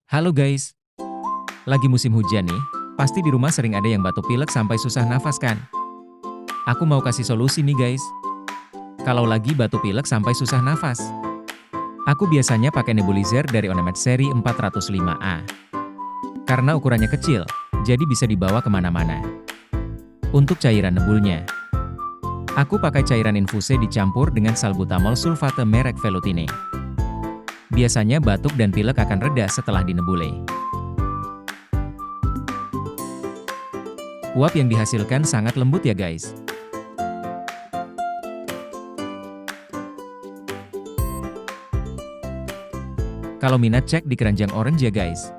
Halo guys, lagi musim hujan nih, pasti di rumah sering ada yang batuk pilek sampai susah nafas kan? Aku mau kasih solusi nih guys. Kalau lagi batuk pilek sampai susah nafas, aku biasanya pakai nebulizer dari Onemed seri 405A. Karena ukurannya kecil, jadi bisa dibawa kemana-mana. Untuk cairan nebulnya, aku pakai cairan infuse dicampur dengan salbutamol sulfate merek Velutine. Biasanya batuk dan pilek akan reda setelah dinebule. Uap yang dihasilkan sangat lembut ya guys. Kalau minat cek di keranjang orange ya guys.